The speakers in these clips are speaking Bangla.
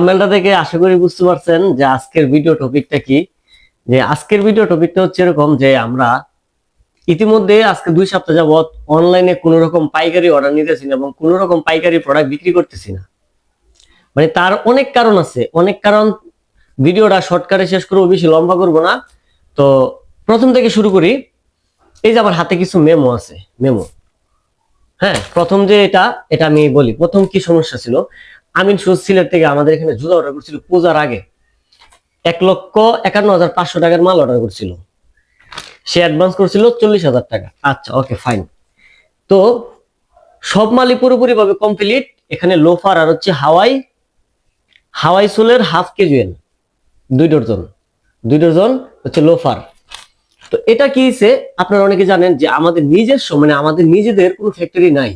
থাম্বনেলটা দেখে আশা করি বুঝতে পারছেন যে আজকের ভিডিও টপিকটা কি। যে আজকের ভিডিও টপিকটা হচ্ছে এরকম যে আমরা ইতিমধ্যে আজকে 2 সপ্তাহ যাবত অনলাইনে কোনো রকম পাইকারি অর্ডার নিতেছি না এবং কোনো রকম পাইকারি প্রোডাক্ট বিক্রি করতেছি না। মানে তার অনেক কারণ আছে, অনেক কারণ। ভিডিওটা শর্টকাটে শেষ করবো, বেশি লম্বা করবো না। তো প্রথম থেকে শুরু করি। এই যে আমার হাতে কিছু মেমো আছে, মেমো। হ্যাঁ, প্রথম যে এটা এটা আমি বলি। প্রথম কি সমস্যা ছিল, আমিন সুজ সিলেট থেকে আমাদের এখানে জুতা অর্ডার করছিল পূজার আগে। 1,51,500 টাকার মাল অর্ডার করছিল। সে অ্যাডভান্স করছিল 40,000 টাকা। আচ্ছা, ওকে, ফাইন। তো সব মালই পুরোপুরি ভাবে কমপ্লিট। এখানে লোফার আর হচ্ছে হাওয়াই হাওয়াই সোলের হাফ কেজুয়াল 2 ডজন, 2 ডজন হচ্ছে লোফার। তো এটা কি হয়েছে, আপনারা অনেকে জানেন যে আমাদের নিজস্ব মানে আমাদের নিজেদের কোনো ফ্যাক্টরি নাই।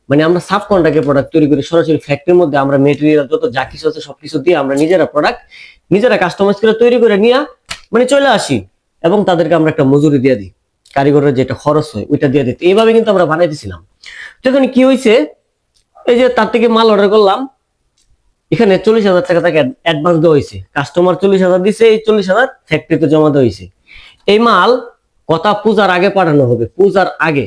মানে আমরা সাব কন্ট্রাক্টে প্রোডাক্ট তৈরি করি, সরাসরি ফ্যাক্টরির মধ্যে আমরা মেটেরিয়াল যত যা কিছু আছে সবকিছু দিয়ে আমরা নিজেরা প্রোডাক্ট নিজেরা কাস্টমাইজ করে তৈরি করে নিয়ে মানে চলে আসি এবং তাদেরকে আমরা একটা মজুরি দিয়ে দিই, কারিগরের যেটা খরচ হয় ওইটা দিয়ে দিতে। এইভাবে কিন্তু আমরা বানাইতেছিলাম। তো এখানে কি হয়েছে, এই যে তার থেকে মাল অর্ডার করলাম, এখানে 40,000 টাকা তাকে অ্যাডভান্স দেওয়া হয়েছে। কাস্টমার 40,000 দিছে, এই 40,000 ফ্যাক্টরিতে জমা দেওয়া হয়েছে। এই মাল কথা পূজার আগে পাঠানো হবে, পূজার আগে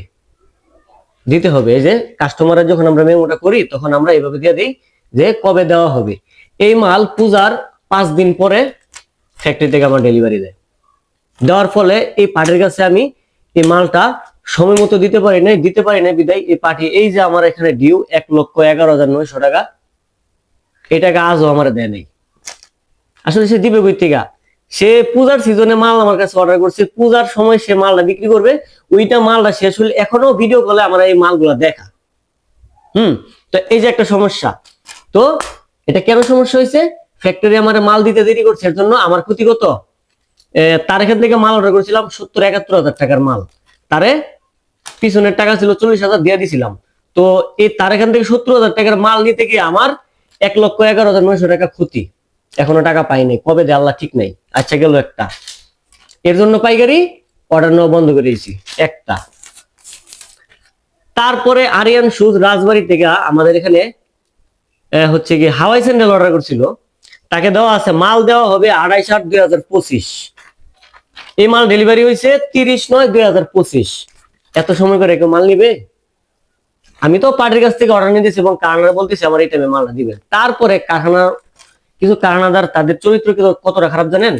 দিতে হবে। এই যে কাস্টমারের যখন আমরা মেমোটা করি তখন আমরা এইভাবে দিয়ে দিই যে কবে দেওয়া হবে। এই মাল পূজার 5 দিন পরে ফ্যাক্টরি থেকে আমার ডেলিভারি দেয়। দেওয়ার ফলে এই পার্টির কাছে আমি এই মালটা সময় মতো দিতে পারি নাই বিদায় এই পার্টি, এই যে আমার এখানে ডিউ 1,11,900 টাকা, এই টাকা আজও আমার দেয় নাই। আসলে সে দিবে কই থেকে? সে পূজার সিজনে মাল আমার কাছে অর্ডার করছে, পূজার সময় সে মালটা বিক্রি করবে। ওইটা মালটা শেষ হলে এখনো ভিডিও কলে আমার এই মালগুলা দেখা। তো এই যে একটা সমস্যা। তো এটা কেন সমস্যা হয়েছে, ফ্যাক্টরি আমার মাল দিতে দেরি করছে, এর জন্য আমার ক্ষতি কত। তার এখান থেকে মাল অর্ডার করেছিলাম 70-71 হাজার টাকার মাল, তারে পিছনের টাকা ছিল 40,000 দিয়ে দিছিলাম। তো এই তার এখান থেকে 70,000 টাকার মাল নিতে গিয়ে আমার 1,11,900 টাকা ক্ষতি। এখনো টাকা পাইনি, কবে দেয় আল্লাহ ঠিক নাই। আচ্ছা, গেল একটা। এর জন্য পাইকারি অর্ডার নেওয়া বন্ধ করে দিয়েছি একটা। তারপরে আরিয়ান শুজ রাজবাড়ি থেকে আমাদের এখানে হচ্ছে কি হাওয়াই স্যান্ডেল অর্ডার করছিল, তাকে দেওয়া আছে মাল দেওয়া হবে 28/8/2025। এই মাল ডেলিভারি হয়েছে 30/9/2025। এত সময় করে কেউ মাল নিবে? আমি তো পার্টির কাছ থেকে অর্ডার নিয়ে দিয়েছি এবং কারখানা বলতেছি আমার এই টাইমে মালটা দিবেন। তারপরে কারখানার কিছু কারখানাদার তাদের চরিত্র কতটা খারাপ জানেন?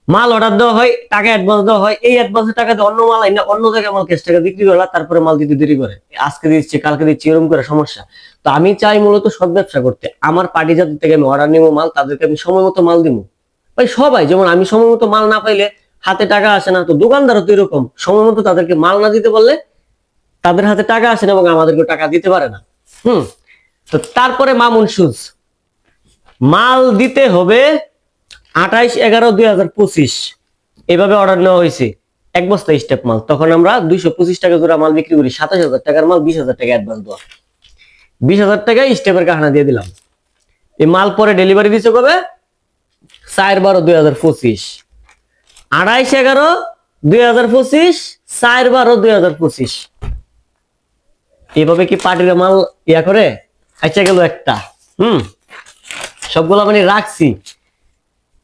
মাল অর্ডার দেওয়া হয়, টাকা অ্যাডভান্স দেওয়া হয়, এই অ্যাডভান্সের টাকা দিয়ে অন্য মাল আইনা অন্য জায়গায় মাল ক্যাশ টাকা বিক্রি করলা, তারপরে মাল দিতে দেরি করে, আজকে দিচ্ছি কালকে দিচ্ছি, এরকম করে সমস্যা। তো আমি চাই মূলত সৎ ব্যবসা করতে। আমার পার্টি যাদের থেকে আমি অর্ডার নিবো মাল, তাদেরকে আমি সময় মতো মাল দিব। ভাই সবাই যেমন, আমি সময় মতো মাল না পাইলে হাতে টাকা আসে না, তো দোকানদারও তো এরকম, সময় মতো তাদেরকে মাল না দিতে পারলে তাদের হাতে টাকা আসে না এবং আমাদেরকে টাকা দিতে পারে না। তো তারপরে মামুন শুজ মাল দিতে হবে 28/11/2025। এভাবে অর্ডার নেওয়া হয়েছে 1 বস্তা স্টেপ মাল। তখন আমরা 225 টাকা জোড়া মাল বিক্রি করি, 27,000 টাকার মাল 20,000 টাকা অ্যাডভান্স দেওয়া, 20,000 টাকা স্টেপের কাহানা দিয়ে দিলাম। এই মাল পরে ডেলিভারি দিচ্ছে কবে? 4/12/2025, 28/11/2025, 4/12/2025। এইভাবে কি পার্টির মাল ইয়া করে? আচ্ছা, গেল একটা। সবগুলো মানে রাখছি।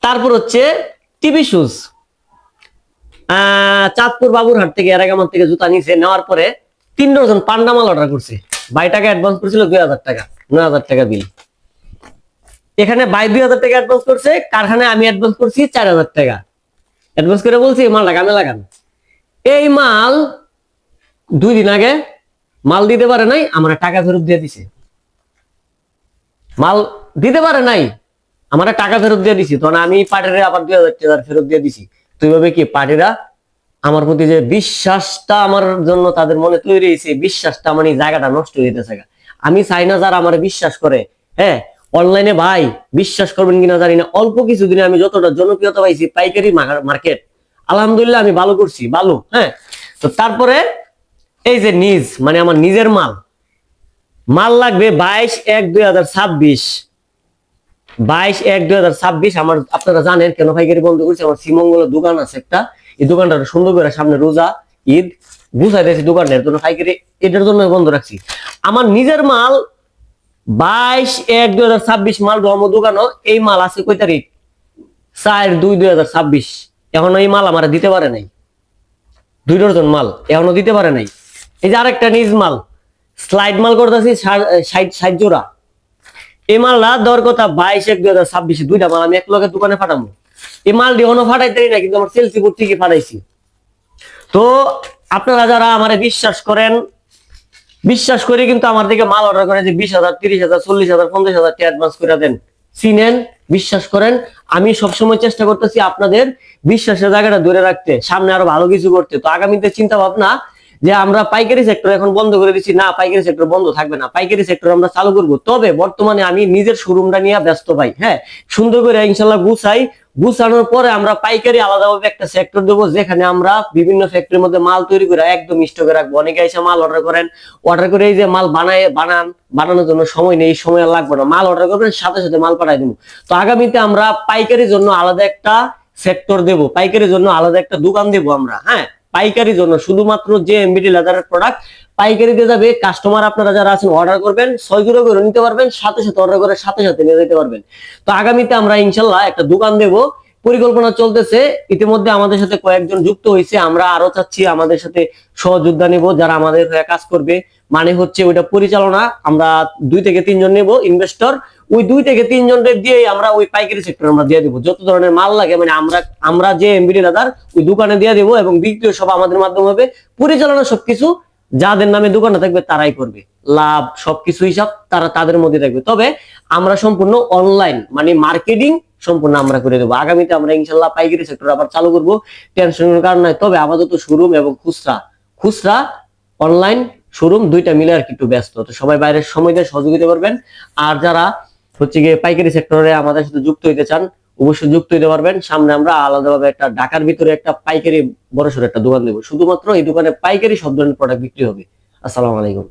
তারপর হচ্ছে টিভি শুজ, চাঁদপুর বাবুরহাট থেকে এরাগামার থেকে জুতা নিয়েছে, নেওয়ার পরে 3 ডজন পান্ডা মাল অর্ডার করছে। 22 টাকা অ্যাডভান্স করছিল, 2,000 টাকা, 9,000 টাকা বিল। এখানে 2,000 টাকা অ্যাডভান্স করছে, কারখানায় আমি অ্যাডভান্স করছি 4,000 টাকা অ্যাডভান্স করে বলছি মালটা কামে লাগান। এই মাল 2 দিন আগে মাল দিতে পারে নাই, আমার টাকা ফেরত দিয়ে দিছে। মাল দিতে পারে নাই, আমার টাকা ফেরত দিয়ে দিছি। তখন আমি পার্টিরা আবার 2,000 টাকা ফেরত দিয়ে দিছি। তো এইভাবে কি পার্টিরা আমার প্রতি যে বিশ্বাসটা আমার জন্য তাদের মনে তৈরি হয়েছে, বিশ্বাসটা মানে জায়গাটা নষ্ট হয়ে যেতেছে। আমি চাই না যারা আমার বিশ্বাস করে, হ্যাঁ, অনলাইনে ভাই বিশ্বাস করবেন কিনা জানি না, অল্প কিছুদিনে আমি যতটা জনপ্রিয়তা পাইছি পাইকারি মার্কেট, আলহামদুলিল্লাহ আমি ভালো করছি, ভালো। হ্যাঁ, তো তারপরে এই যে নিজ মানে আমার নিজের মাল, মাল লাগবে 22/1/2026, 22/1/2026। আমার আপনারা জানেন কেন পাইকারি বন্ধ করছি, আমার শ্রীমঙ্গলের দোকান আছে একটা, এই দোকানটা সুন্দর করে সামনে রোজা ঈদ বুঝাই দিয়েছি দোকানটার জন্য পাইকারি এটার জন্য বন্ধ রাখছি। আমার নিজের মাল 22/1/2026 মাল রহমত দোকানও এই মাল আছে কয় তারিখ? 4/2/2026। এখনো এই মাল আমার দিতে পারে নাই, 2 ডজন মাল এখনো দিতে পারে নাই। এই যে আরেকটা নিজ মাল স্লাইড মাল করতেছি 60 জোড়া, এই মালটা দর কথা 22/1/2026 দুইটা মাল আমি এক লগে দোকানে পাঠাবো। এই মাল এখনো ফাটাইতে না, কিন্তু আমার সেলস রিপোর্ট থেকে ফাটাইছি। তো আপনারা যারা আমারে বিশ্বাস করে কিন্তু আমার থেকে মাল অর্ডার করে যে 20,000 30,000 40,000 50,000 টাকা অ্যাডভান্স করে দেন, চিনেন, বিশ্বাস করেন। আমি সবসময় চেষ্টা করতেছি আপনাদের বিশ্বাসের জায়গাটা ধরে রাখতে, সামনে আরো ভালো কিছু করতে। তো আগামীতে চিন্তা ভাবনা যে আমরা পাইকারি সেক্টর এখন বন্ধ করে দিচ্ছি, না পাইকারি সেক্টর বন্ধ থাকবে না, পাইকারি সেক্টর আমরা চালু করব। তবে বর্তমানে আমি নিজের শোরুমটা নিয়ে ব্যস্ত ভাই। হ্যাঁ, সুন্দর করে ইনশাল্লাহ গুছানোর পরে আমরা পাইকারি আলাদাভাবে একটা সেক্টর দেবো, যেখানে আমরা বিভিন্ন ফ্যাক্টরির মধ্যে মাল তৈরি করে একদম স্টকে রাখবো। অনেকে এসে মাল অর্ডার করেন, অর্ডার করে এই যে মাল বানানোর জন্য সময় নেই, সময় আর লাগবে না, মাল অর্ডার করবেন সাথে সাথে মাল পাঠাই দেবো। তো আগামীতে আমরা পাইকারির জন্য আলাদা একটা সেক্টর দেব, পাইকারির জন্য আলাদা একটা দোকান দেবো আমরা। হ্যাঁ, পাইকারির জন্য শুধুমাত্র যে এমবিডি লেদারের প্রোডাক্ট পাইকারিতে যাবে, কাস্টমার আপনারা যারা আছেন অর্ডার করবেন 6 জোড়া করে নিতে পারবেন, সাথে সাথে অর্ডার করে সাথে সাথে নিয়ে যেতে পারবেন। তো আগামীতে আমরা ইনশাল্লাহ একটা দোকান দেব, পরিকল্পনা চলতেছে, ইতিমধ্যে আমাদের সাথে কয়েকজন যুক্ত হয়েছে। আমরা আরো চাচ্ছি আমাদের সাথে সহযোদ্ধা নেব যারা আমাদের হয়ে কাজ করবে। মানে হচ্ছে ওইটা পরিচালনা আমরা 2 থেকে 3 জন নেব ইনভেস্টর, ওই 2 থেকে 3 জনের দিয়ে আমরা ওই পাইকারি সেক্টর আমরা দিয়ে দেবো। যত ধরনের মাল লাগে মানে আমরা যে এমবিডি লেদার ওই দোকানে দিয়ে দেবো, এবং বিক্রি সব আমাদের মাধ্যমে হবে। পরিচালনা সবকিছু যাদের নামে দোকানে থাকবে তারাই করবে, লাভ সবকিছু হিসাব তাদের মধ্যে থাকবে। তবে আমরা সম্পূর্ণ অনলাইন মানে মার্কেটিং সম্পূর্ণ আমরা করে দেবো। আগামীতে আমরা ইনশাল্লাহ পাইকারি সেক্টর আবার চালু করবো, টেনশনের কারণ নাই। তবে আপাতত শোরুম এবং খুচরা অনলাইন শোরুম দুইটা মিলে আর কি একটু ব্যস্ত। তো সবাই বাইরের সময় দিয়ে সহযোগিতা করবেন। আর যারা হচ্ছে গিয়ে পাইকারি সেক্টরে আমাদের সাথে যুক্ত হইতে চান অবশ্যই যুক্ত হইতে পারবেন। সামনে আমরা আলাদাভাবে একটা ঢাকার ভিতরে একটা পাইকারি বড়সড় একটা দোকান দেবো, শুধুমাত্র এই দোকানে পাইকারি সব ধরনের প্রোডাক্ট বিক্রি হবে। আসসালামু আলাইকুম।